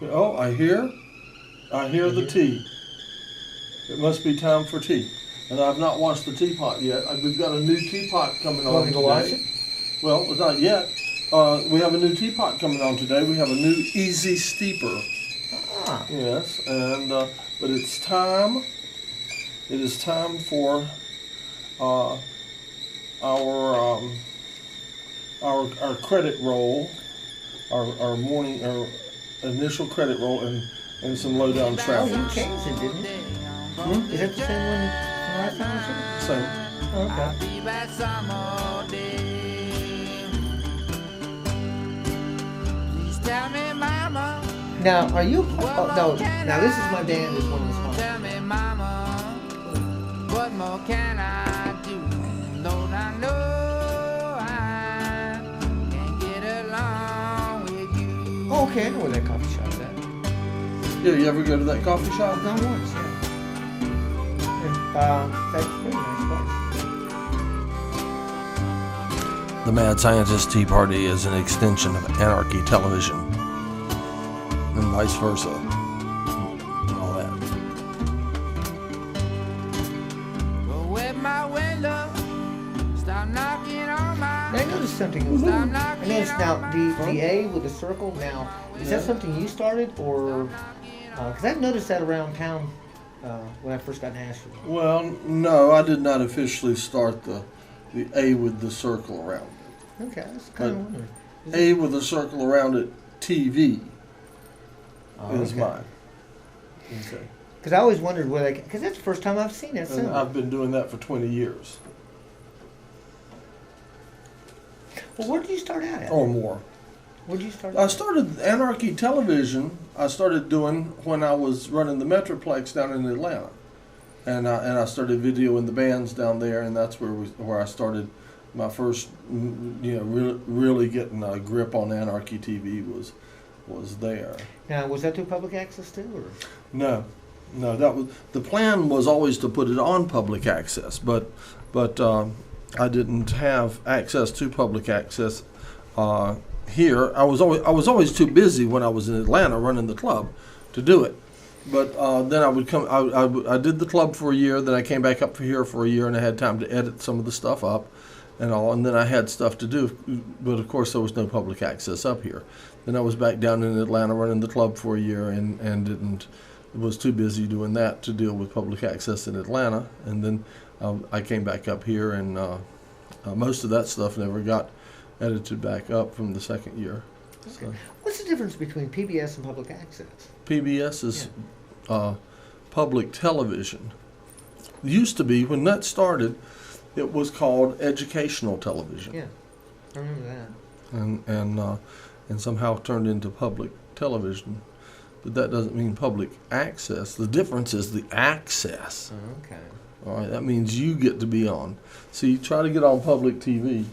Oh, I hear the tea. It must be time for tea. And I've not washed the teapot yet. We've got a new teapot coming on Want me to wash today. it? Well, not yet. We have a new teapot coming on today. We have a new easy steeper. Ah. Yes, and but it's time. It is time for our our credit roll, our morning our initial credit roll, and some lowdown Oh, travel. you changed it, didn't you? Is that the same one from last time I Same. said? Oh, okay. Be back some more day. Please tell me, mama. Now, are you? Oh no. Now this is my band. Is one of the songs. Tell me, mama. What more can I do? Lord, I know I can get along with you. Oh, okay. I know where that coffee shop's at. Yeah, you ever go to that coffee shop? I've gone once. Yeah. That's a pretty nice place. The Mad Scientist Tea Party is an extension of Anarchy Television, and vice versa, and all that. Go at my window. Stop knocking on my. I noticed something. I noticed now the A with the circle. Now, is that something you started, or because I've noticed that around town when I first got in Asheville. Well, no, I did not officially start the A with the circle around it. Okay, I was kind of wondering. A with a circle around it, TV, is okay. mine. Okay. Because I always wondered where they. Because that's the first time I've seen that And symbol. I've been doing that for 20 years Well, where did you start out at? or more. Where did you start? I started Anarchy Television. I started doing when I was running the Metroplex down in Atlanta, and I started videoing the bands down there, and that's where I started my first, really getting a grip on Anarchy TV was there. Now, was that through public access too, or? No, that was the plan was always to put it on public access, but I didn't have access to public access. Here, I was always too busy when I was in Atlanta running the club to do it. But then I would come. I did the club for a year. Then I came back up here for a year, and I had time to edit some of the stuff up, and all. And then I had stuff to do. But of course, there was no public access up here. Then I was back down in Atlanta running the club for a year, and was too busy doing that to deal with public access in Atlanta. And then I came back up here, and most of that stuff never got edited back up from the second year. Okay. So What's the difference between PBS and public access? PBS is public television. It used to be, when that started, it was called educational television. Yeah, I remember that. And somehow turned into public television. But that doesn't mean public access. The difference is the access. Oh, okay. All right, that means you get to be on. See, try to get on public TV.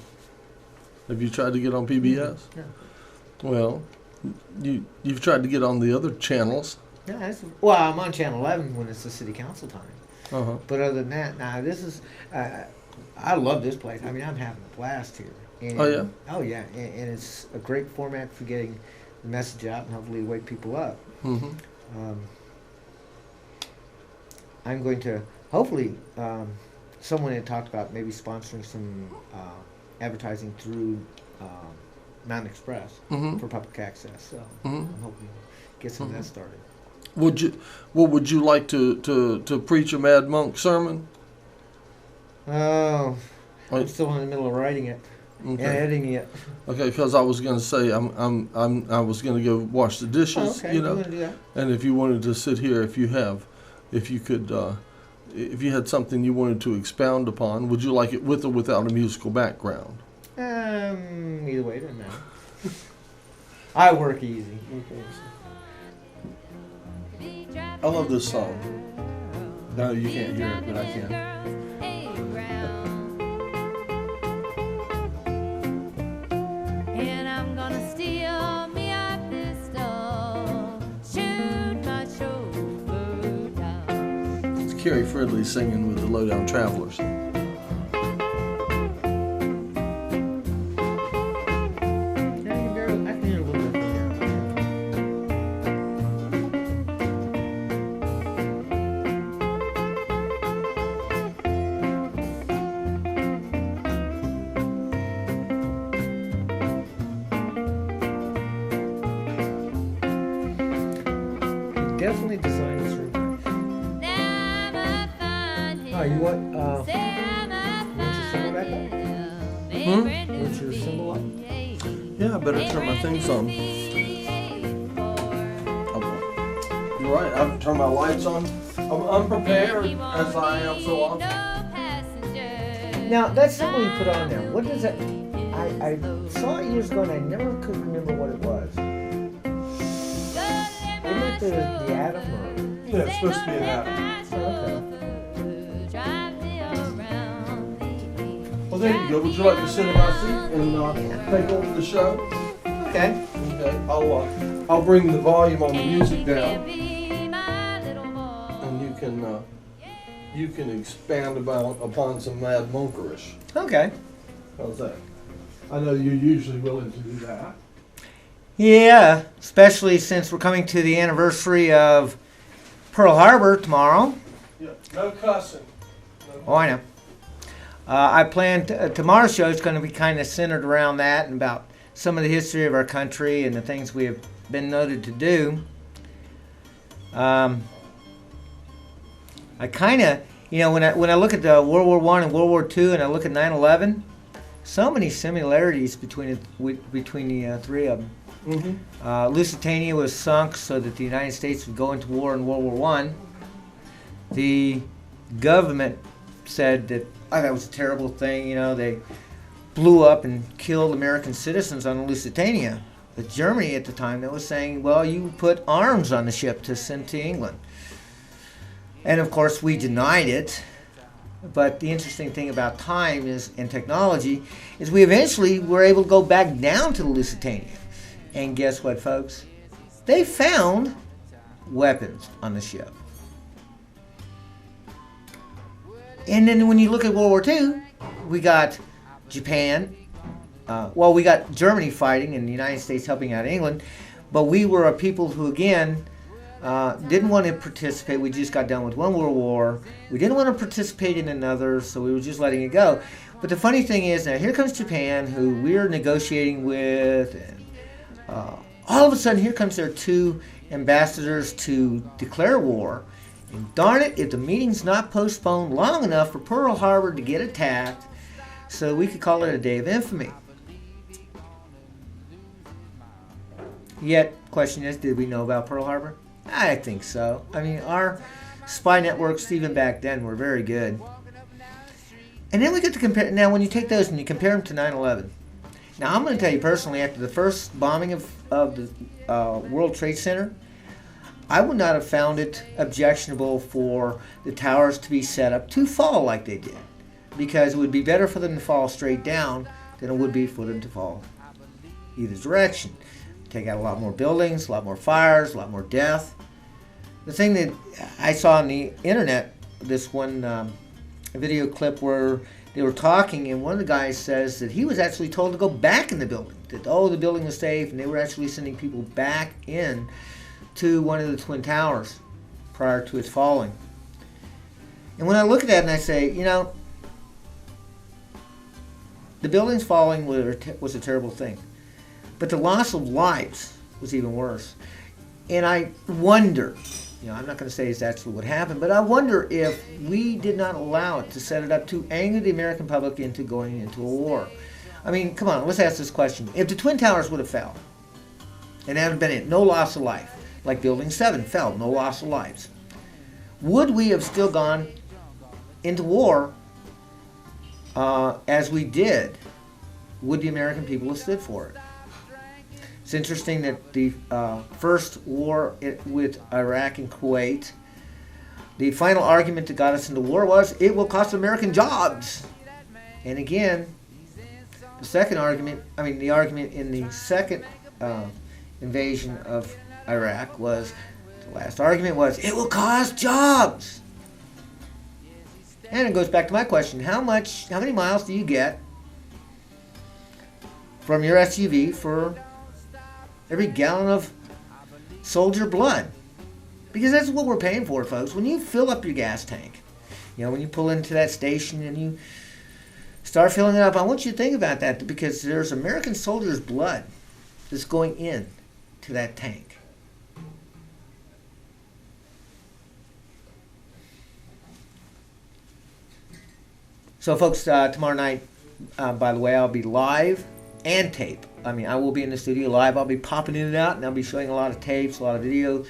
Have you tried to get on PBS? Yeah. Well, you've tried to get on the other channels. Yeah, well, I'm on Channel 11 when it's the city council time. Uh-huh. But other than that, now this is, I love this place. I mean, I'm having a blast here. And, Oh, yeah? Oh, yeah, and it's a great format for getting the message out and hopefully wake people up. Mm-hmm. I'm going to, hopefully, someone had talked about maybe sponsoring some advertising through Mountain Express Mhm. for public access. So Mhm. I'm hoping to get some of that started. Would you like to preach a Mad Monk sermon? Oh, I'm Right. still in the middle of writing it and Okay. editing it. Okay, because I was going to say I was going to go wash the dishes, Oh, okay, you know, want to do that? and if you wanted to sit here, if you could, if you had something you wanted to expound upon, would you like it with or without a musical background? Either way, doesn't matter. I work easy. I love this song. No, you can't hear it, but I can. And I'm gonna steal me a pistol, shoot my chauffeur down. It's Carrie Fridley singing with the Lowdown Travelers. I can hear a little bit from here. definitely designed this room. Never find him. Oh, you want Say what's your symbol back up? What's your symbol up? Yeah, I better turn my things on. You're right, I have to turn my lights on. I'm unprepared, as I am so often. Now, that symbol you put on there, what does that... I saw it years ago and I never could remember what it was. Isn't it the atom or... Yeah, it's supposed to be an atom. Well, there you go. Would you like to sit in my seat and take over the show? Okay. Okay. I'll bring the volume on the music down, and you can expand upon some Mad Monkerish. Okay. How's that? I know you're usually willing to do that. Yeah, especially since we're coming to the anniversary of Pearl Harbor tomorrow. Yeah. No cussing. Oh, I know. I plan tomorrow's show is going to be kind of centered around that and about some of the history of our country and the things we have been noted to do. I kind of, when I look at the World War I and World War II and I look at 9/11, so many similarities between the three of them. Mm-hmm. Lusitania was sunk so that the United States would go into war in World War I. The government said that that was a terrible thing. They blew up and killed American citizens on Lusitania. But Germany at the time, that was saying, well, you put arms on the ship to send to England. And of course, we denied it. But the interesting thing about time and technology is we eventually were able to go back down to the Lusitania. And guess what, folks? They found weapons on the ship. And then when you look at World War II, we got Japan. We got Germany fighting and the United States helping out England. But we were a people who, again, didn't want to participate. We just got done with one world war. We didn't want to participate in another, so we were just letting it go. But the funny thing is, now here comes Japan, who we're negotiating with, and all of a sudden here comes their two ambassadors to declare war. And darn it, if the meeting's not postponed long enough for Pearl Harbor to get attacked, so we could call it a day of infamy. Yet, question is, did we know about Pearl Harbor? I think so. I mean, our spy networks, even back then, were very good. And then we get to compare. Now, when you take those and you compare them to 9/11. Now, I'm going to tell you personally, after the first bombing of the World Trade Center, I would not have found it objectionable for the towers to be set up to fall like they did. Because it would be better for them to fall straight down than it would be for them to fall either direction. Take out a lot more buildings, a lot more fires, a lot more death. The thing that I saw on the internet, this one video clip where they were talking, and one of the guys says that he was actually told to go back in the building. That, the building was safe, and they were actually sending people back in to one of the Twin Towers prior to its falling. And when I look at that and I say, the buildings falling was a terrible thing. But the loss of lives was even worse. And I wonder, I'm not going to say it's actually what happened, but I wonder if we did not allow it to set it up to anger the American public into going into a war. I mean, come on, let's ask this question. If the Twin Towers would have fell, and that had been it, no loss of life, like Building 7 fell, no loss of lives, would we have still gone into war as we did? Would the American people have stood for it? It's interesting that the first war with Iraq and Kuwait, the final argument that got us into war was, it will cost American jobs. And again, the argument in the second invasion of Iraq was, the last argument was, it will cost jobs. And it goes back to my question, how many miles do you get from your SUV for every gallon of soldier blood? Because that's what we're paying for, folks. When you fill up your gas tank, when you pull into that station and you start filling it up, I want you to think about that, because there's American soldiers' blood that's going in to that tank. So, folks, tomorrow night, by the way, I'll be live and tape. I mean, I will be in the studio live. I'll be popping in and out, and I'll be showing a lot of tapes, a lot of video,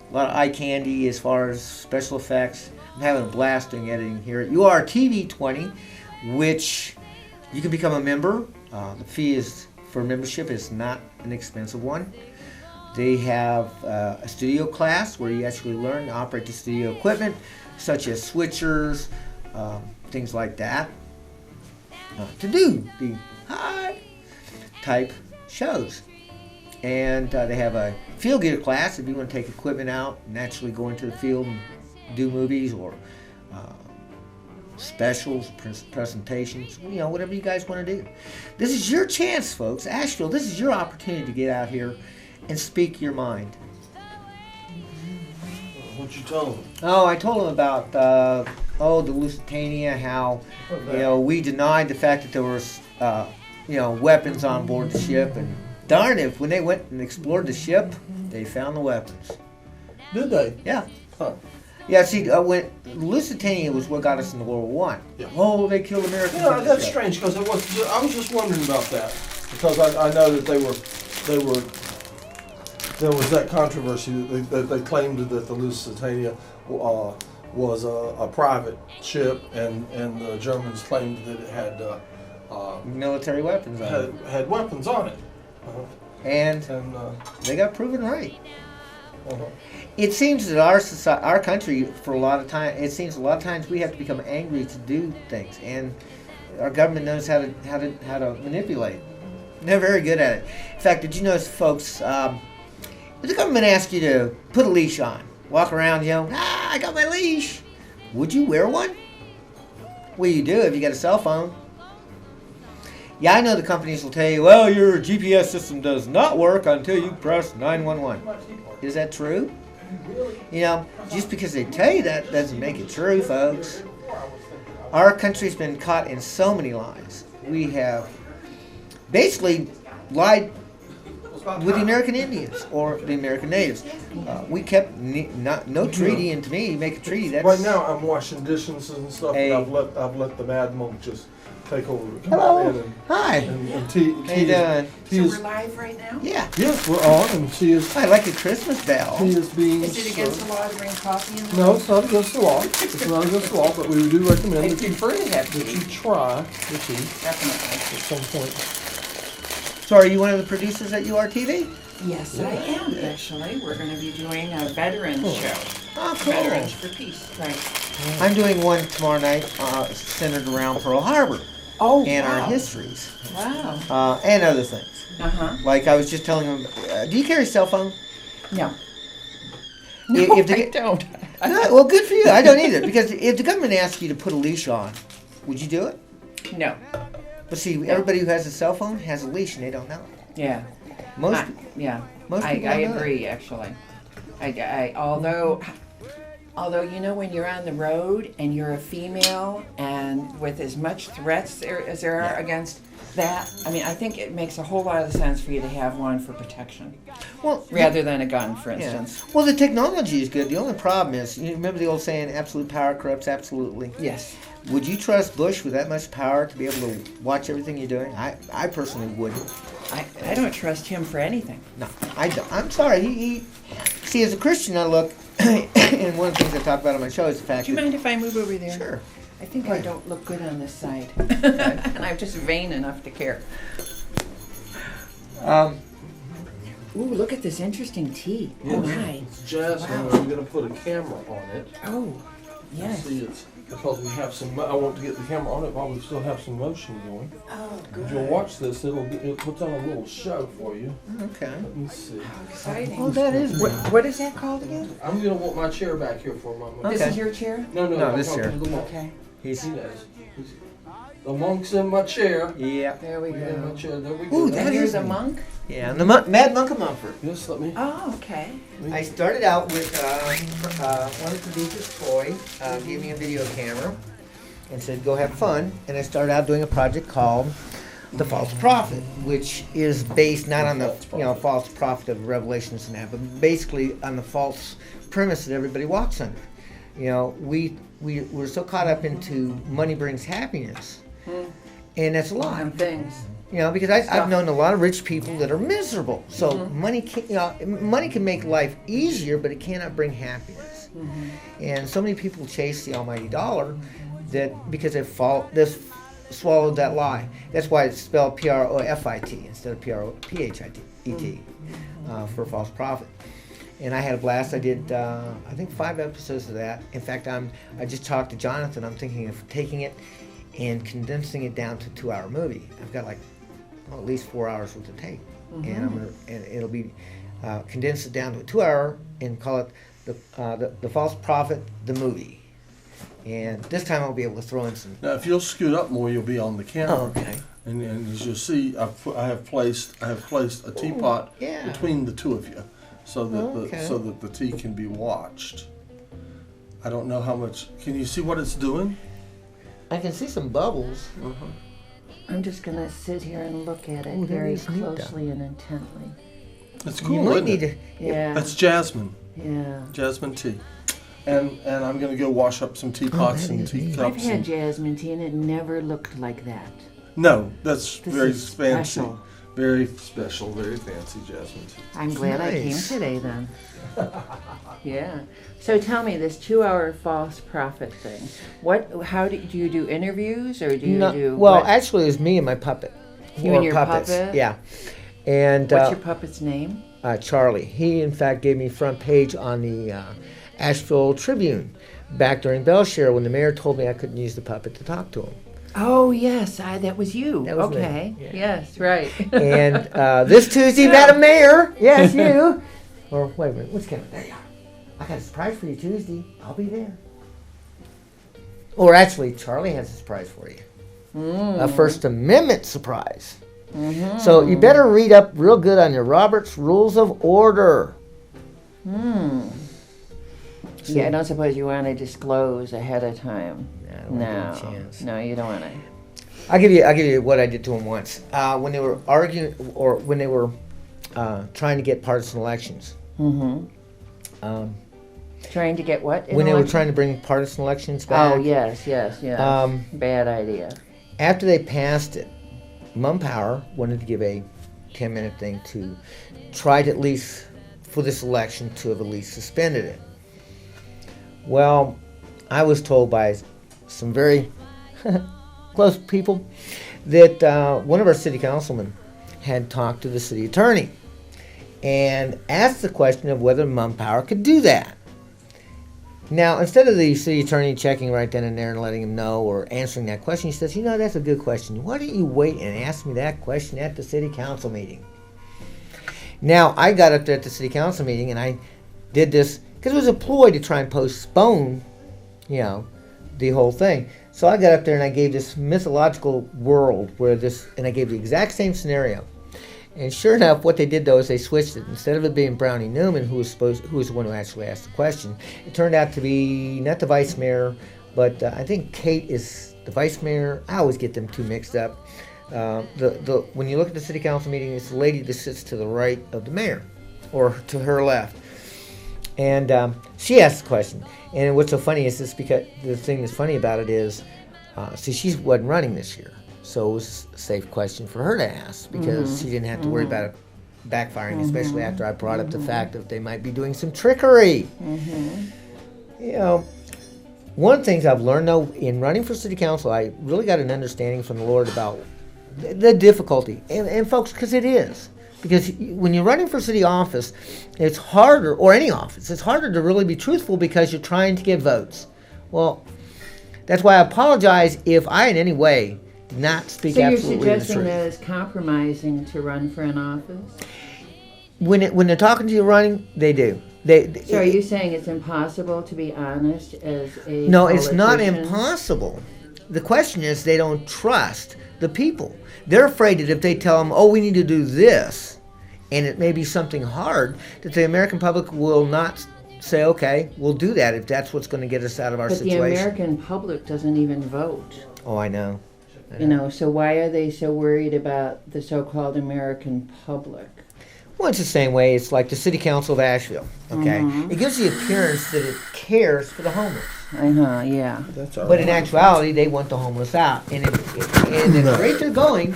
a lot of eye candy as far as special effects. I'm having a blast doing editing here at URTV 20, which you can become a member. The fee is for membership is not an expensive one. They have a studio class where you actually learn to operate the studio equipment, such as switchers, things like that, to do the high type shows. And they have a field gear class if you want to take equipment out and actually go into the field and do movies or specials, presentations, whatever you guys want to do. This is your chance, folks. Asheville, this is your opportunity to get out here and speak your mind. What'd you tell them? Oh, I told them about the Lusitania, how we denied the fact that there was weapons on board the ship, and darn if when they went and explored the ship, they found the weapons. Did they? Yeah. Huh. Yeah, see, when Lusitania was what got us into World War I. Yeah. Oh, they killed Americans. Yeah, on the that's ship. strange because I was just wondering about that because I know that there was that controversy that they claimed that the Lusitania was a private ship and the Germans claimed that it had Military weapons on it. had weapons on it. And And they got proven right. uh-huh. It seems that our country, for a lot of time, it seems a lot of times we have to become angry to do things, and our government knows how to manipulate. They're very good at it. In fact, did you notice, folks? If the government asks you to put a leash on, walk around, I got my leash. Would you wear one? Well, you do if you got a cell phone. Yeah, I know the companies will tell you, well, your GPS system does not work until you press 911. Is that true? Just because they tell you that doesn't make it true, folks. Our country's been caught in so many lies. We have basically lied with the American Indians or the American natives. We kept no treaty, and to me, make a treaty. That's Right now, I'm washing dishes and stuff, Hey. and I've let the Mad Monk just take over. Hello. Hi. And T. How you doing? T So is, we're live right now? Yeah. yes, we're on, and T is I like the Christmas bell. being. Is it against the law to bring coffee in the No, it's not against the law. It's not against the law, but we do recommend I that you prefer to have that you tea, try the tea definitely. at some point. So, are you one of the producers at URTV? Yes, I am, actually. We're going to be doing a veterans show. Oh, cool. Veterans for Peace, right. I'm doing one tomorrow night centered around Pearl Harbor Oh, and wow. our histories Wow. and other things. Uh-huh. Like I was just telling him, do you carry a cell phone? No. If the- I don't. No, well, good for you. I don't either. Because if the government asks you to put a leash on, would you do it? No. But see, everybody who has a cell phone has a leash and they don't know. Yeah. Most Yeah. most I people don't know agree, actually. Although when you're on the road and you're a female and with as much threats as there are against that, I think it makes a whole lot of sense for you to have one for protection Well, rather than a gun, for yeah. instance. Well, the technology is good. The only problem is, you remember the old saying, absolute power corrupts absolutely? Yes. Would you trust Bush with that much power to be able to watch everything you're doing? I personally wouldn't. I don't trust him for anything. No, I don't. I'm sorry. He see, as a Christian, I look, and one of the things I talk about on my show is the fact Do you that... mind if I move over there? Sure. I think I don't look good on this side. And I'm just vain enough to care. Ooh, look at this interesting tea. Oh, my. It's jasmine, Wow. and we're going to put a camera on it. Oh, yes. See, it's because we have some. I want to get the camera on it while we still have some motion going. Oh, If you'll watch this, it puts on a little show for you. Okay. Let me see. Exciting. Well, that is... What is that called again? I'm going to want my chair back here for a moment. Okay. This is your chair? No, No, I'm this talking chair. to the monk. Okay. He's... He knows. The monk's in my chair. Yeah. There we We're in my go. chair. There we go. Ooh, that And is here's a neat. monk? Yeah, and the Mad Monk of Mumford. Just let me. Oh, okay. I started out with one of the producers, Troy, gave me a video camera and said, go have fun. And I started out doing a project called The False Prophet, which is based not on the false prophet of Revelations and that, but basically on the false premise that everybody walks under. we're so caught up into money brings happiness, and that's a lie. And things. Because I've known a lot of rich people that are miserable. So money can make life easier, but it cannot bring happiness. And so many people chase the almighty dollar because they've swallowed that lie. That's why it's spelled Profit instead of Phit for false profit. And I had a blast. I did, I think, 5 episodes of that. In fact, I just talked to Jonathan. I'm thinking of taking it and condensing it down to a 2-hour movie. I've got at least 4 hours worth of tape, and it'll be condense it down to a 2-hour and call it the False Prophet the movie. And this time I'll be able to throw in some. Now, if you'll scoot up more, you'll be on the camera. Oh, okay. And as you'll see, I have placed a teapot between the two of you, so that the tea can be watched. I don't know how much. Can you see what it's doing? I can see some bubbles. I'm just going to sit here and look at it Ooh, that very is neat, closely and intently. It's You cool, might isn't need it? to. Yeah. That's jasmine. Yeah. Jasmine tea. And I'm going to go wash up some teapots that and is neat. teacups. I've had jasmine tea and it never looked like that. No, that's This very is fancy. special. Very special, very fancy jasmine tea. I'm glad I came Nice. today then. Yeah. So tell me, this 2-hour false prophet thing. How do you do interviews or do you do? Well, what? actually, it was me and my puppet. You Or and your puppets. puppet? Yeah. And What's your puppet's name? Charlie. He, in fact, gave me front page on the Asheville Tribune back during Belshire when the mayor told me I couldn't use the puppet to talk to him. Oh yes, that was you. That was me, okay. yeah. Yes, right. And this Tuesday, Madam Mayor. Yes, you. Or wait a minute. What's coming? There you are. I got a surprise for you Tuesday. I'll be there. Or actually, Charlie has a surprise for you. A First Amendment surprise. So you better read up real good on your Robert's Rules of Order. Yeah, I don't suppose you want to disclose ahead of time. I don't wanna give him a chance. No, you don't want to. I'll give you what I did to him once. When they were arguing, or when they were trying to get partisan elections. Trying to get what? in When they were election? trying to bring partisan elections back. Oh yes. Bad idea. After they passed it, Mum Power wanted to give a 10-minute thing to try to at least, for this election, to have at least suspended it. Well, I was told by some very close people that one of our city councilmen had talked to the city attorney and asked the question of whether Mum Power could do that. Now, instead of the city attorney checking right then and there and letting him know or answering that question, he says, that's a good question. Why don't you wait and ask me that question at the city council meeting? Now, I got up there at the city council meeting and I did this because it was a ploy to try and postpone, the whole thing. So I got up there and I gave this mythological world and I gave the exact same scenario. And sure enough, what they did though is they switched it. Instead of it being Brownie Newman, who was the one who actually asked the question, it turned out to be not the vice mayor, but I think Kate is the vice mayor. I always get them two mixed up. When you look at the city council meeting, it's the lady that sits to the right of the mayor, or to her left. And she asked the question. And what's so funny is this, because the thing that's funny about it is, she wasn't running this year. So it was a safe question for her to ask because she didn't have to worry about it backfiring, especially after I brought up the fact that they might be doing some trickery. One of the things I've learned, though, in running for city council, I really got an understanding from the Lord about the difficulty. And folks, because it is. Because when you're running for city office, it's harder, or any office, it's harder to really be truthful because you're trying to get votes. Well, that's why I apologize if I in any way did not speak So you're absolutely the suggesting truth. that it's compromising to run for an office? When they're talking to you running, they do. So are you saying it's impossible to be honest as a No, it's not politician? impossible. The question is they don't trust the people. They're afraid that if they tell them, we need to do this, and it may be something hard, that the American public will not say, okay, we'll do that if that's what's going to get us out of our But situation. the American public doesn't even vote. Oh, I know. So why are they so worried about the so-called American public? Well, it's the same way. It's like the City Council of Asheville. Okay, it gives the appearance that it cares for the homeless, Yeah. That's all but right. in actuality, they want the homeless out. And at the rate they're going,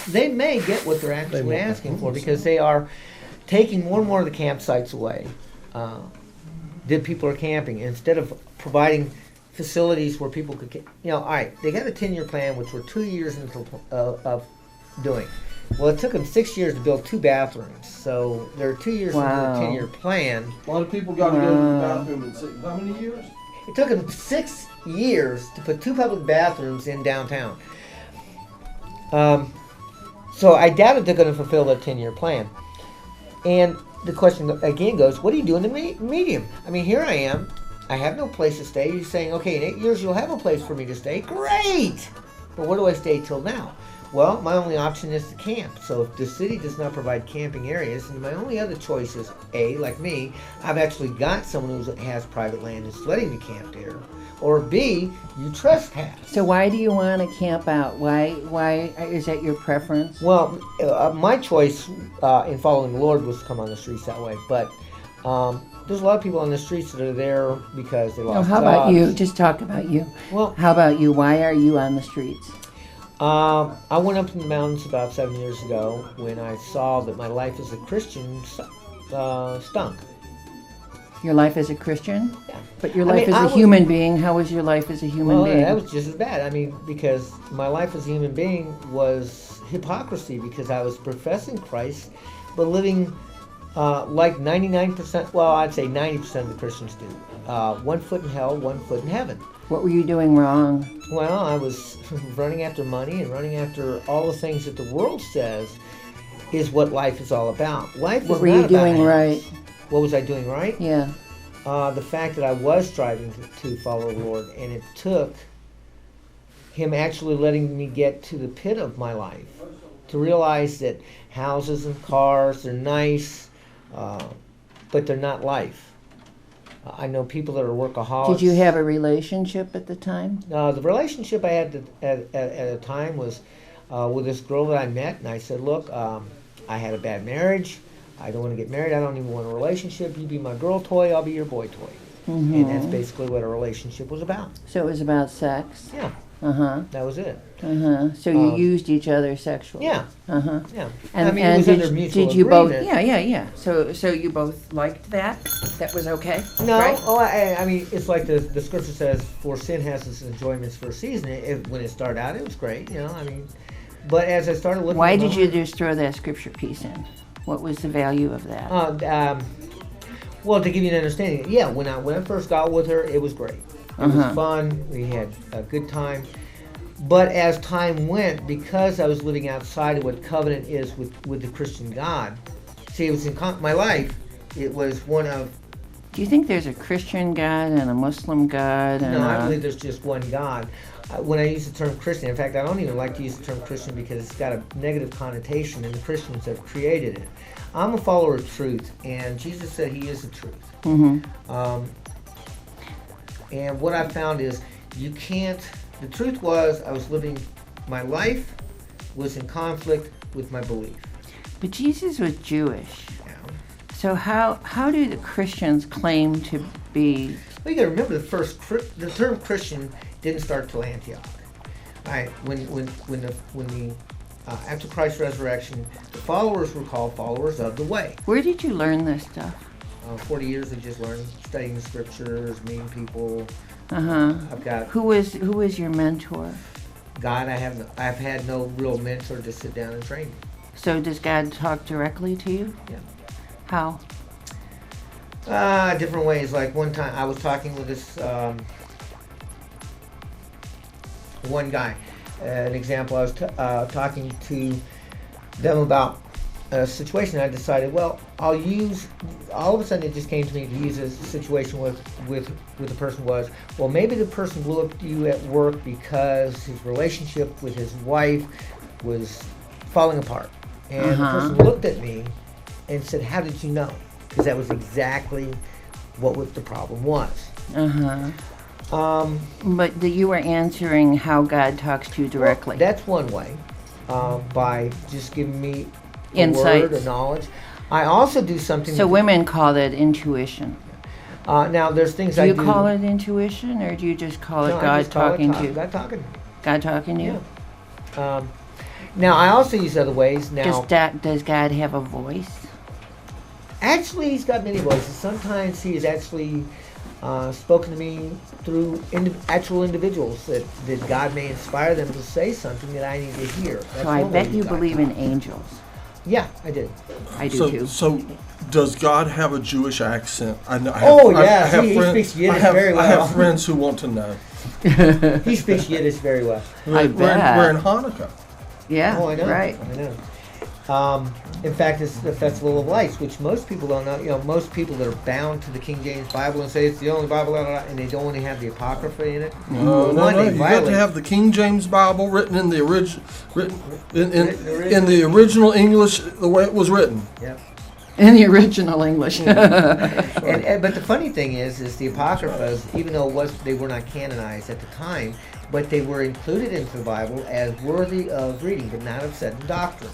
they may get what they're actually want the asking for, because they are taking more and more of the campsites away that people are camping, instead of providing facilities where people could, all right, they got a 10-year plan, which we're 2 years into of doing. Well, it took them 6 years to build 2 bathrooms, so they're 2 years into the 10-year plan. A lot of people got to go to the bathroom in how many years? It took them 6 years to put 2 public bathrooms in downtown. So I doubt if they're going to fulfill their 10-year plan. And the question again goes, what do you do in the medium? I mean, here I am. I have no place to stay. You're saying, okay, in 8 years you'll have a place for me to stay. Great! But where do I stay till now? Well, my only option is to camp. So if the city does not provide camping areas, then my only other choice is, A, like me, I've actually got someone who has private land and is letting me camp there. Or B, you trespass. So why do you want to camp out? Why is that your preference? Well, my choice in following the Lord was to come on the streets that way. But there's a lot of people on the streets that are there because they lost How about jobs. you? Just talk about you. Well, How about you? Why are you on the streets? I went up in the mountains about 7 years ago when I saw that my life as a Christian stunk. Your life as a Christian? Yeah. But your I life mean, as I a was- human being, how was your life as a human Well, being? that was just as bad. I mean, because my life as a human being was hypocrisy, because I was professing Christ, but living like 99%, well, I'd say 90% of the Christians do. 1 foot in hell, 1 foot in heaven. What were you doing wrong? Well, I was running after money and running after all the things that the world says is what life is all about. Life What is were not you about doing happiness. right? What was I doing right? Yeah. The fact that I was striving to follow the Lord, and it took Him actually letting me get to the pit of my life to realize that houses and cars, they're nice, but they're not life. I know people that are workaholics. Did you have a relationship at the time? The relationship I had at a time was with this girl that I met, and I said, look, I had a bad marriage. I don't want to get married. I don't even want a relationship. You be my girl toy, I'll be your boy toy. And that's basically what a relationship was about. So it was about sex? Yeah, Uh-huh. that was it. Uh-huh. So you used each other sexually? Yeah, Uh-huh. yeah. And, I mean, and it was did, under mutual did you both? agreement. Yeah. So you both liked that? That was okay? No, Right? I mean, it's like the scripture says, for sin has its enjoyments for a season. When it started out, it was great, I mean. But as I started looking Why at did you just throw that scripture piece in? What was the value of that? Well, to give you an understanding, yeah, when I first got with her, it was great. It was fun. We had a good time. But as time went, because I was living outside of what covenant is with the Christian God, see, it was in my life. It was one of. Do you think there's a Christian God and a Muslim God? And No, I believe there's just one God. When I use the term Christian, in fact, I don't even like to use the term Christian because it's got a negative connotation, and the Christians have created it. I'm a follower of truth, and Jesus said He is the truth. And what I found is you can't. The truth was I was living. My life was in conflict with my belief. But Jesus was Jewish. Yeah. So how do the Christians claim to be? Well, you got to remember the term Christian didn't start till Antioch. All right, after Christ's resurrection, the followers were called followers of the way. Where did you learn this stuff? 40 years of just learning, studying the scriptures, meeting people. I've got Who was your mentor? God. I've had no real mentor to sit down and train me. So does God talk directly to you? Yeah. How? Different ways. Like one time I was talking with this one guy. An example, I was talking to them about a situation. I decided, well, I'll use. All of a sudden, it just came to me to use a situation with the person was. Well, maybe the person blew up to you at work because his relationship with his wife was falling apart, and the person looked at me and said, "How did you know?" Because that was exactly what the problem was. But you were answering how God talks to you directly. Well, that's one way, by just giving me a Insights. word or knowledge. I also do something. So women call that intuition. Now there's things Do I you do. call it intuition, or do you just call it No, I God just call it talking to you? God talking. God talking to you? Yeah. Now I also use other ways. Now, Does God have a voice? actually, he's got many voices. Sometimes he has actually spoken to me through actual individuals that God may inspire them to say something that I need to hear. That's So I one way bet you God believe talks. in angels. Yeah, I did. I do too. So does God have a Jewish accent? I know. Yeah, he speaks Yiddish very well. I have friends who want to know. He speaks Yiddish very well. I bet. We're in Hanukkah. Yeah, Oh, I know. right. I know. In fact, it's the Festival of Lights, which most people don't know. You know, most people that are bound to the King James Bible and say it's the only Bible, and they don't want to have the Apocrypha in it. No. You got to have the King James Bible written in the original English, the way it was written. Yep. In the original English. But the funny thing is the Apocryphas, even though they were not canonized at the time, but they were included into the Bible as worthy of reading, but not of setting doctrine.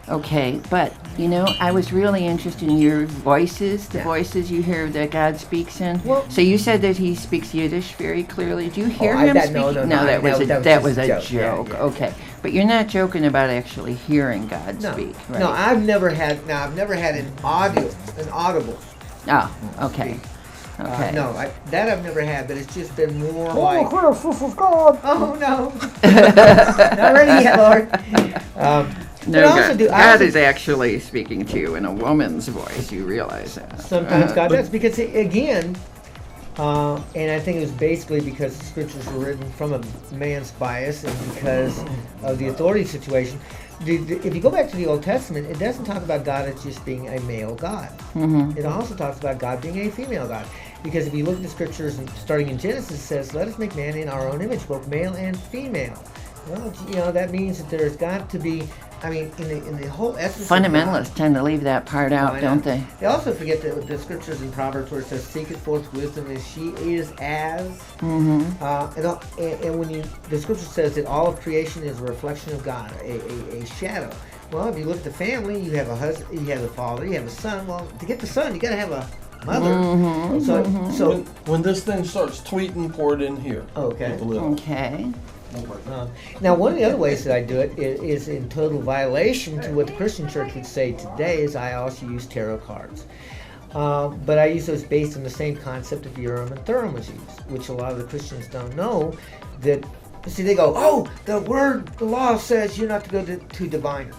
Okay, but I was really interested in your voices, the Yeah. voices you hear that God speaks in. Well- So you said that he speaks Yiddish very clearly. Do you hear I- him that- speaking? no, that was that that was was a just a joke. joke. Yeah, yeah. Okay, but you're not joking about actually hearing God No, speak, right? no, I've never had an audible. Oh, okay. Okay. No, that I've never had, but it's just been more Oh, like, God. oh no, not ready yet, Lord. No, but I also do. I God also- is actually speaking to you in a woman's voice. You realize that? Sometimes God does, because again, and I think it was basically because the scriptures were written from a man's bias and because of the authority situation. If you go back to the Old Testament, it doesn't talk about God as just being a male God. Mm-hmm. It also talks about God being a female God. Because if you look at the scriptures, and starting in Genesis, it says, "Let us make man in our own image, both male and female." Well, that means that there's got to be. I mean, in the whole essence. of God- Fundamentalists tend to leave that part out, I know. don't they? They also forget the scriptures in Proverbs where it says, "Seeketh forth wisdom as she is as." Mm-hmm. And when the scripture says that all of creation is a reflection of God, a shadow. Well, if you look at the family, you have a husband, you have a father, you have a son. Well, to get the son, you got to have a mother. Mm-hmm. So When this thing starts tweeting, pour it in here. Okay. With the lid. Okay. Now, one of the other ways that I do it is in total violation to what the Christian church would say today, is I also use tarot cards. But I use those based on the same concept of Urim and Thummim was used, which a lot of the Christians don't know. That, see, they go, "Oh, the law says you're not to go to diviners."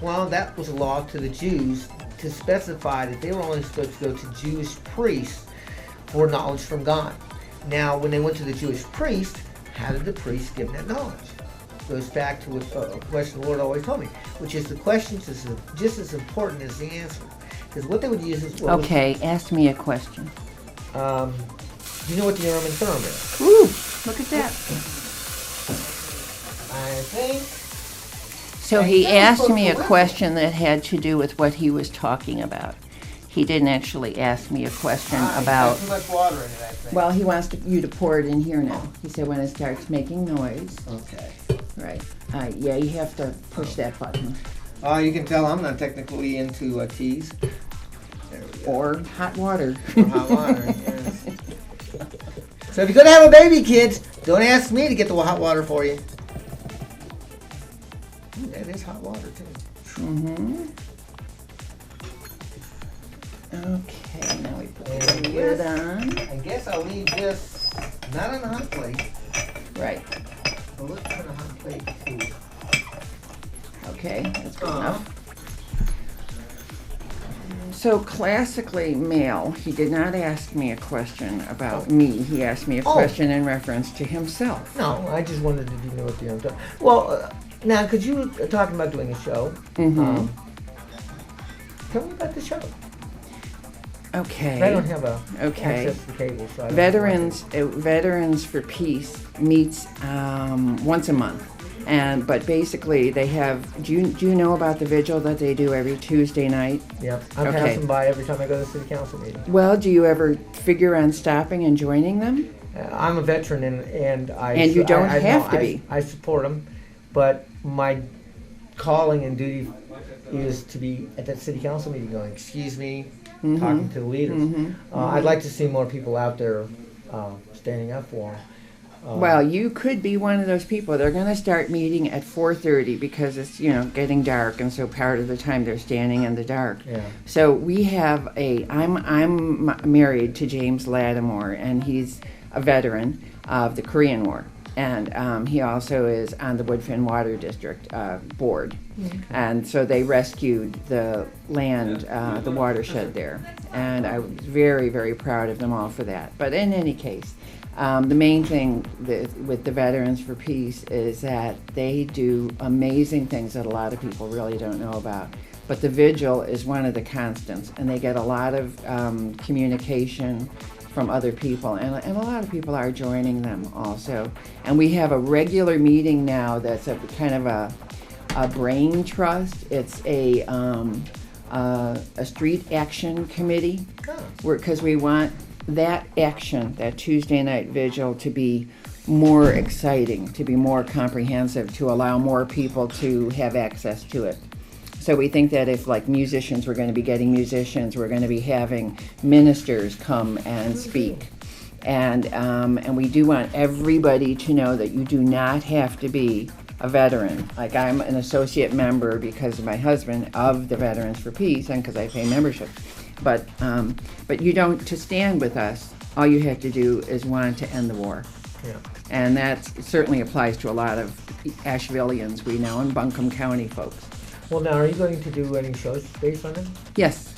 Well, that was a law to the Jews to specify that they were only supposed to go to Jewish priests for knowledge from God. Now, when they went to the Jewish priest, how did the priest give them that knowledge? Goes back to a question the Lord always told me, which is the questions is just as important as the answer. Because what they would use is... Okay, ask me a question. Do you know what the Urim and Thummim is? Ooh, look at that. I think... So he asked me a question that had to do with what he was talking about. He didn't actually ask me a question about... too much water in it, I think. Well, he wants you to pour it in here now. He said when it starts making noise. Okay. Right. Yeah, you have to push that button. You can tell I'm not technically into teas. There we go. Or hot water. Or hot water, yes. So if you're going to have a baby, kids, don't ask me to get the hot water for you. Ooh, that is hot water, too. Mm-hmm. Okay, now we put the And lid on. I guess I'll leave this not on a hot plate, Right. but let's put a hot plate too. Okay, that's good enough. So classically male, he did not ask me a question about me. He asked me a question in reference to himself. No, I just wondered if you knew what the other. Well, now, because you were talking about doing a show. Mm-hmm. Tell me about the show. Okay. I don't have Okay. access to cable, so I don't Veterans for Peace meets once a month, but basically they have. Do you know about the vigil that they do every Tuesday night? Yeah, I'm Okay. passing by every time I go to the city council meeting. Well, do you ever figure on stopping and joining them? I'm a veteran, and I. And you don't I have to be. I support them, but my calling and duty is to be at that city council meeting going, excuse me, Mm-hmm. talking to the leaders. I'd like to see more people out there standing up for them. Well, you could be one of those people. They're going to start meeting at 4:30 because it's, getting dark, and so part of the time they're standing in the dark. Yeah. So we have I'm married to James Lattimore, and he's a veteran of the Korean War. And he also is on the Woodfin Water District board. Okay. And so they rescued the land, the watershed there. And I was very, very proud of them all for that. But in any case, the main thing with the Veterans for Peace is that they do amazing things that a lot of people really don't know about. But the vigil is one of the constants, and they get a lot of communication from other people, and a lot of people are joining them also. And we have a regular meeting now that's a kind of a brain trust. It's a street action committee, because we want that action, that Tuesday night vigil, to be more exciting, to be more comprehensive, to allow more people to have access to it. So we think that if, like, musicians, we're going to be getting musicians, we're going to be having ministers come and speak. And we do want everybody to know that you do not have to be a veteran. Like, I'm an associate member because of my husband of the Veterans for Peace and because I pay membership. But you don't, to stand with us, all you have to do is want to end the war. Yeah. And that certainly applies to a lot of Ashevilleans we know and Buncombe County folks. Well, now, are you going to do any shows based on it? Yes,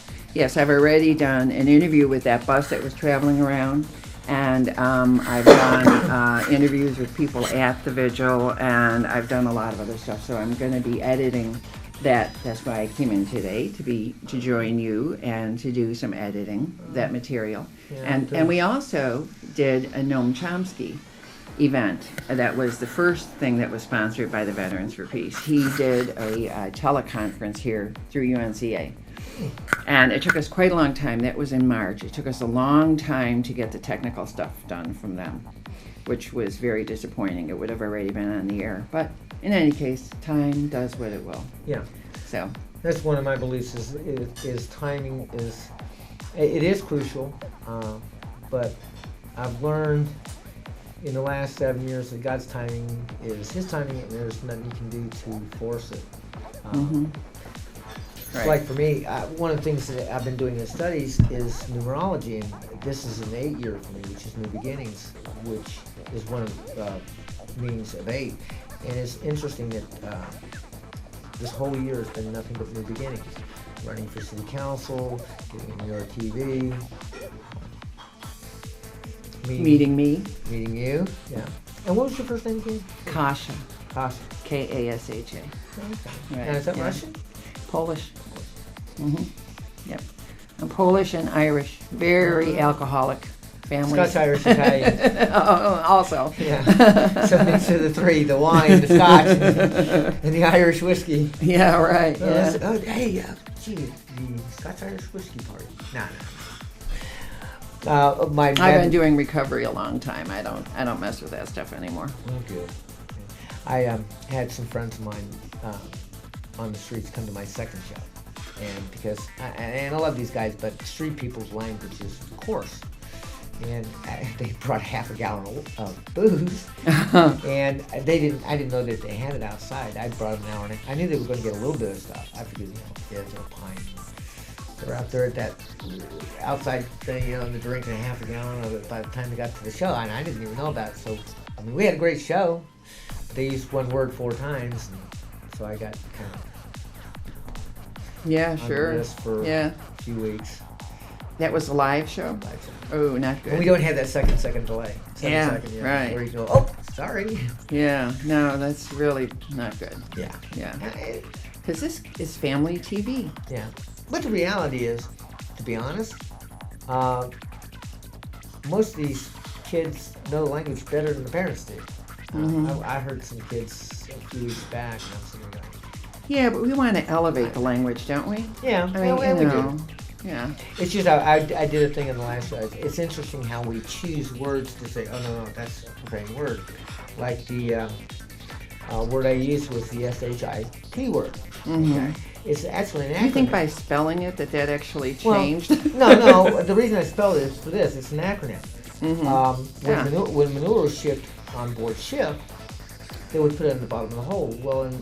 I've already done an interview with that bus that was traveling around, and I've done interviews with people at the vigil, and I've done a lot of other stuff. So I'm going to be editing that. That's why I came in today, to join you and to do some editing, that material. Yeah, and we also did a Noam Chomsky event. That was the first thing that was sponsored by the Veterans for Peace. He did a teleconference here through UNCA. And it took us quite a long time. That was in March. It took us a long time to get the technical stuff done from them, which was very disappointing. It would have already been on the air. But in any case, time does what it will. Yeah. So that's one of my beliefs is timing is crucial. But I've learned in the last 7 years that God's timing is His timing, and there's nothing you can do to force it. Right. Like for me, one of the things that I've been doing in studies is numerology, and this is an 8 year for me, which is New Beginnings, which is one of the meanings of 8. And it's interesting that this whole year has been nothing but new beginnings. Running for city council, getting on your TV, meeting me. Meeting you, yeah. And what was your first name again? Kasha. Kasha. Kasha. Okay. Right. And is that Russian? Polish. Yep. I'm Polish and Irish. Very alcoholic family. Scotch, Irish, Italian. Also. Yeah. So mix of the three: the wine, the Scotch, and the Irish whiskey. Yeah. Right. Yeah. Gee, the Scotch Irish whiskey party. No. I've been doing recovery a long time. I don't mess with that stuff anymore. Oh, good. I had some friends of mine on the streets come to my second show, and because I love these guys, but street people's language is coarse, and they brought half a gallon of booze, and I didn't know that they had it outside. I brought them an hour, and I knew they were going to get a little bit of stuff. I figured, kids or a pint. They're out there at that outside thing, and they're drinking a half a gallon of it by the time they got to the show, and I didn't even know about it. So, I mean, we had a great show. They used one word 4 times, and so I got kind of on the list for a few weeks. That was a live show? Oh, not good. And we don't have that second delay. Right. Where you go, oh, sorry. Yeah, no, that's really not good. Yeah. Because this is family TV. Yeah. But the reality is, to be honest, most of these kids know the language better than the parents do. I heard some kids a few weeks back, and I'm sitting there going, yeah, but we want to elevate the language, don't we? Yeah, I mean, we do. Yeah. It's just, I did a thing in the last show. It's interesting how we choose words to say, oh, no, that's a profane word. Like the word I used was the SHIT word. Okay? It's actually an acronym. Do you think by spelling it that actually Well, changed? no. The reason I spelled it is for this. It's an acronym. Yeah. When manure was shipped on board ship, they would put it in the bottom of the hole. Well, in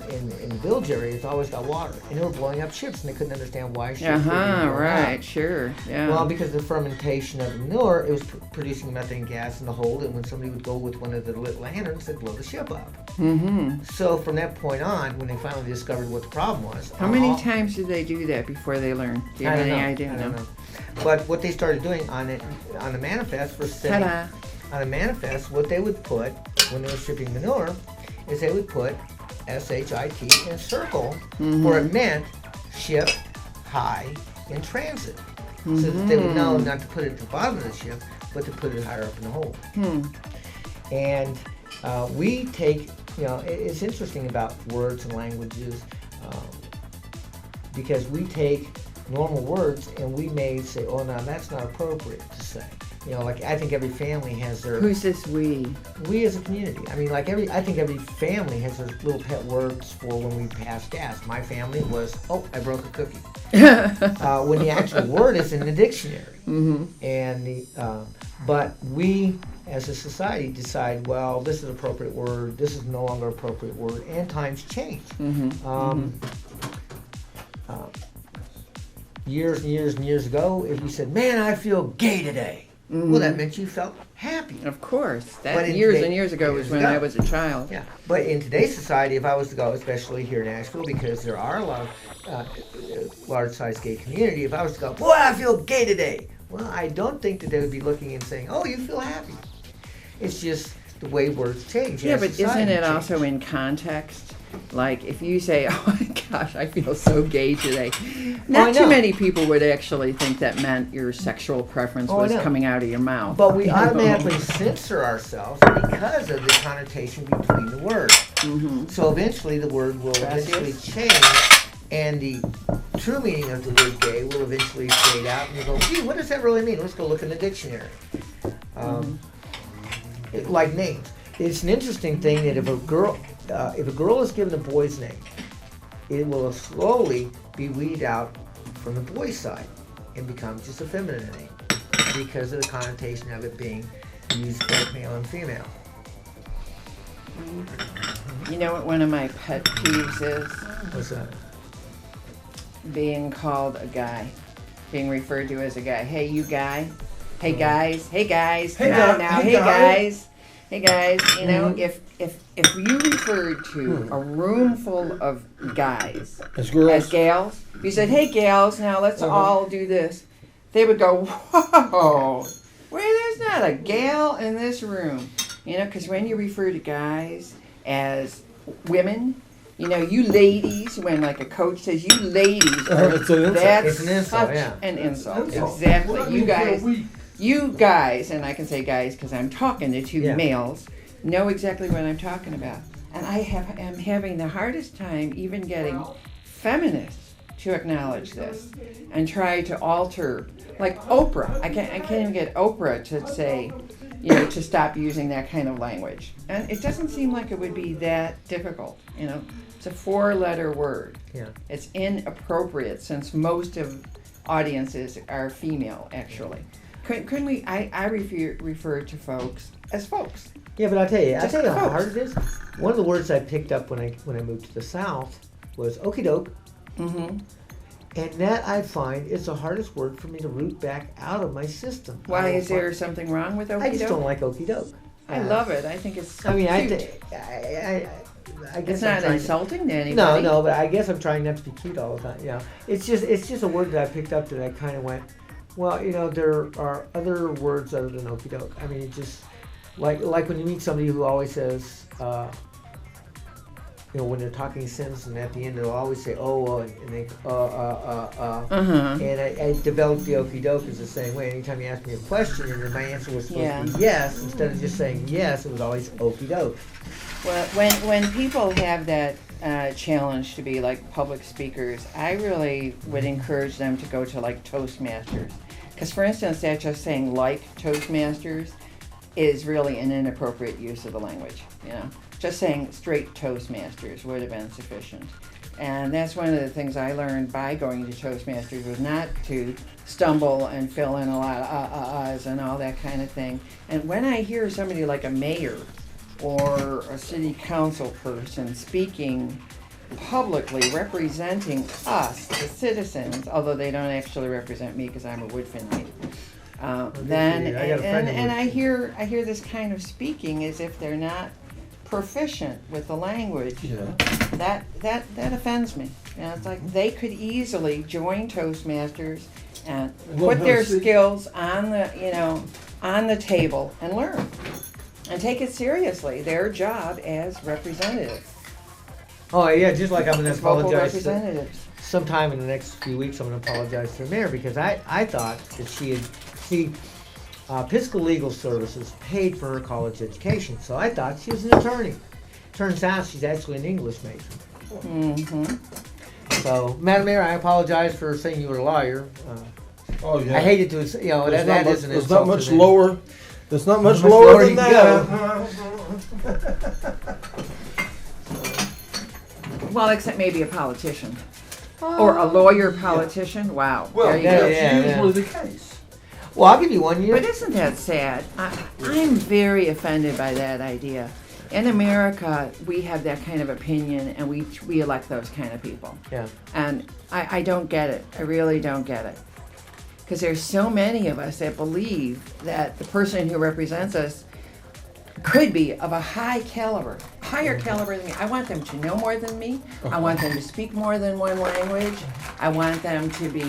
the village area, it's always got water, and they were blowing up ships, and they couldn't understand why ships were being blown Right, up. sure, yeah. Well, because of the fermentation of the manure, it was producing methane gas in the hold, and when somebody would go with one of the lit lanterns, they'd blow the ship up. So from that point on, when they finally discovered what the problem was, How many times did they do that before they learned? Do you I have don't any know. idea? I don't know. But what they started doing on the manifest for sending, Ta-da. on the manifest, what they would put when they were shipping manure is they would put SHIT in a circle, where it meant ship high in transit. So that they would know not to put it at the bottom of the ship, but to put it higher up in the hold. And we take, it's interesting about words and languages, because we take normal words and we may say, oh, no, that's not appropriate to say. Like I think every family has their. Who's this we? We as a community. I mean, I think every family has their little pet words for when we pass gas. My family was, oh, I broke a cookie. When the actual word is in the dictionary. And but we as a society decide, well, this is an appropriate word, this is no longer an appropriate word, and times change. Years and years and years ago, if you said, man, I feel gay today, well, that meant you felt happy. Of course. But That in years today- and years ago was years when ago. I was a child. Yeah, but in today's society, if I was to go, especially here in Asheville, because there are a lot of large-sized gay community, if I was to go, boy, I feel gay today, well, I don't think that they would be looking and saying, oh, you feel happy. It's just the way words change. Yeah, as but society isn't it changes. also in context? Like if you say, oh my gosh, I feel so gay today. Not I too know. many people would actually think that meant your sexual preference Oh, I was know. coming out of your mouth. But we automatically censor ourselves because of the connotation between the words. So eventually the word will eventually change, and the true meaning of the word gay will eventually fade out, and you go, gee, what does that really mean? Let's go look in the dictionary. Like names. It's an interesting thing that if a girl is given a boy's name, it will slowly be weeded out from the boy's side and become just a feminine name because of the connotation of it being used both male and female. You know what one of my pet peeves is? What's that? Being called a guy. Being referred to as a guy. Hey, you guy. Hey, guys. Hey, guys. Hey, Come on guy. now. Hey, Hey, guy. guys. Hey, guys. You know, if you referred to a room full of guys As girls. as gals, if you said, hey, gals, now let's all do this, they would go, whoa, wait, there's not a gal in this room. You know, because when you refer to guys as women, you know, you ladies, when like a coach says you ladies, It's an insult. that's It's an insult, such yeah. an insult. Insult. Exactly. What You do I mean, guys, we- you guys, and I can say guys because I'm talking to two Yeah. males, know exactly what I'm talking about. And I am having the hardest time even getting feminists to acknowledge this and try to alter, like Oprah. I can't even get Oprah to say, you know, to stop using that kind of language. And it doesn't seem like it would be that difficult, you know. It's a 4-letter word. Yeah. It's inappropriate since most of audiences are female, actually. Couldn't we, I refer to folks as folks. Yeah, but I'll tell you how Folks. hard it is. One of the words I picked up when I moved to the South was okie doke. Mm-hmm. And that I find is the hardest word for me to root back out of my system. Why, is there something wrong with I just okey-doke? don't like okie doke. I love it. I think it's so I mean, I cute. guess It's I'm not trying insulting to anybody. No, but I guess I'm trying not to be cute all the time. Yeah, it's just a word that I picked up that I kind of went, well, you know, there are other words other than okie doke. I mean, it just like when you meet somebody who always says, you know, when they're talking sentences and at the end they'll always say and they Uh-huh. and I developed the okie doke as the same way. Anytime you asked me a question and then my answer was supposed to be yes, instead of just saying yes, it was always okie doke. Well, when people have that challenge to be like public speakers, I really would encourage them to go to like Toastmasters. Because for instance, that just saying like Toastmasters is really an inappropriate use of the language, you know. Just saying straight Toastmasters would have been sufficient. And that's one of the things I learned by going to Toastmasters, was not to stumble and fill in a lot of uhs and all that kind of thing. And when I hear somebody like a mayor or a city council person speaking publicly, representing us, the citizens, although they don't actually represent me because I'm a Woodfinite, then I got a friend in and I Woodfin. hear this kind of speaking as if they're not proficient with the language. Yeah. That offends me. You know, it's like they could easily join Toastmasters and Well, put their see- skills on the table and learn and take it seriously. Their job as representatives, Oh yeah, just like I'm going to as local apologize. representatives. Sometime in the next few weeks, I'm going to apologize to the mayor because I thought that Piscal Legal Services paid for her college education, so I thought she was an attorney. Turns out she's actually an English major. Mm-hmm. So, Madam Mayor, I apologize for saying you were a lawyer. Oh, yeah. I hated to, that is an It's insult not to much them. lower. It's not much much lower lower than you that. Well, except maybe a politician or a lawyer politician. Wow. Well, there you yeah, go. that's yeah. usually the case. Well, I'll give you 1 year. But isn't that sad? I'm very offended by that idea. In America, we have that kind of opinion, and we elect those kind of people. Yeah. And I don't get it. I really don't get it. Because there's so many of us that believe that the person who represents us could be of a high caliber, higher caliber than me. I want them to know more than me. I want them to speak more than one language. I want them to be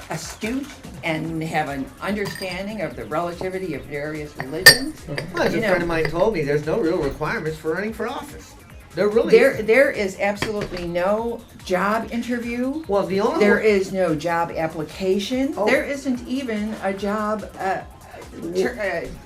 astute and have an understanding of the relativity of various religions. Well, as a You know, friend of mine told me, there's no real requirements for running for office. There really isn't. there is absolutely no job interview. Well, the only There is no job application. Oh. There isn't even a job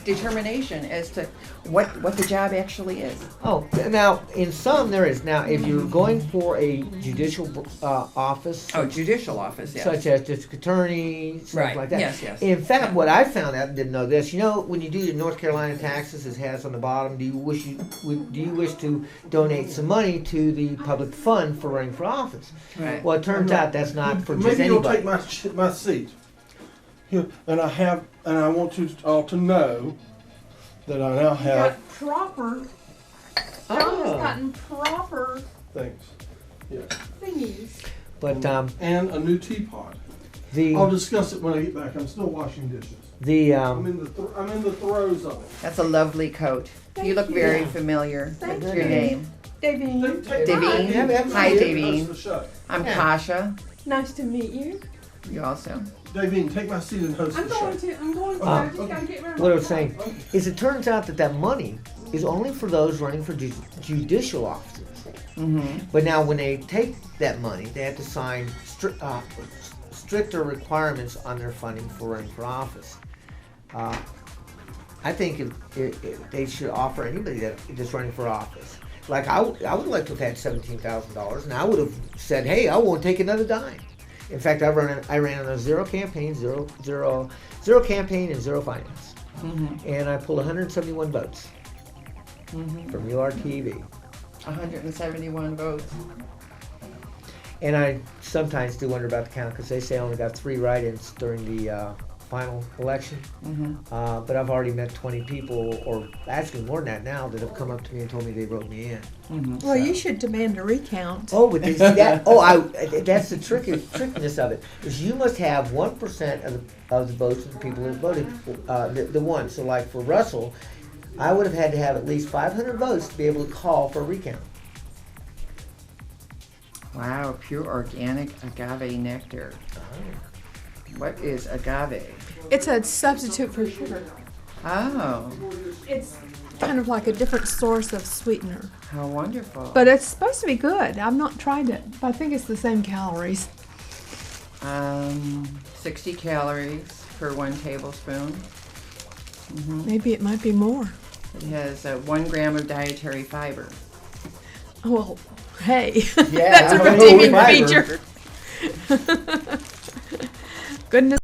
determination as to what the job actually is. Oh, now in some there is. Now, if you're going for a judicial office, Oh, judicial office, yes. such as district attorney, stuff Right. like that. Yes, yes. In fact, what I found out and didn't know this, when you do your North Carolina taxes, it has on the bottom, do you wish to donate some money to the public fund for running for office? Right. Well, it turns out that's not for just Maybe you'll anybody. take my seat. Here, and I want you all to know that I now have got proper. Oh. John has gotten proper things. Yeah. thingies. But And a new teapot. the I'll discuss it when I get back. I'm still washing dishes. the I'm in the throes of it. That's a lovely coat. You look very familiar. Thank What's you. your name? Davine, Davine. Hi, Davine. That's the show. I'm Yeah. Kasha. nice to meet you. You also. Davine, take my seat and host I'm the show. going to. I just gotta get rid of what I my was saying is, it turns out that money is only for those running for judicial offices. Mm-hmm. But now, when they take that money, they have to sign stricter requirements on their funding for running for office. I think if they should offer anybody that's running for office. Like I would like to have had $17,000, and I would have said, "Hey, I won't take another dime." In fact, I ran on a zero campaign, zero campaign, and zero finance, and I pulled 171 votes from URTV. 171 votes. And I sometimes do wonder about the count because they say I only got 3 write-ins during the final election. But I've already met 20 people, or actually more than that now, that have come up to me and told me they wrote me in. Well, you should demand a recount. Oh, but they see that? That's the trickiness of it. Is you must have 1% of the votes of the people who voted the one. So, like for Russell, I would have had to have at least 500 votes to be able to call for a recount. Wow, pure organic agave nectar. What is agave? It's a substitute for sugar. Oh, It's kind of like a different source of sweetener. how wonderful. But it's supposed to be good. I've not tried it, but I think it's the same calories. 60 calories per 1 tablespoon. Maybe it might be more. It has 1 gram of dietary fiber. Oh, well, hey, Yeah, that's a I know redeeming fiber. feature. Goodness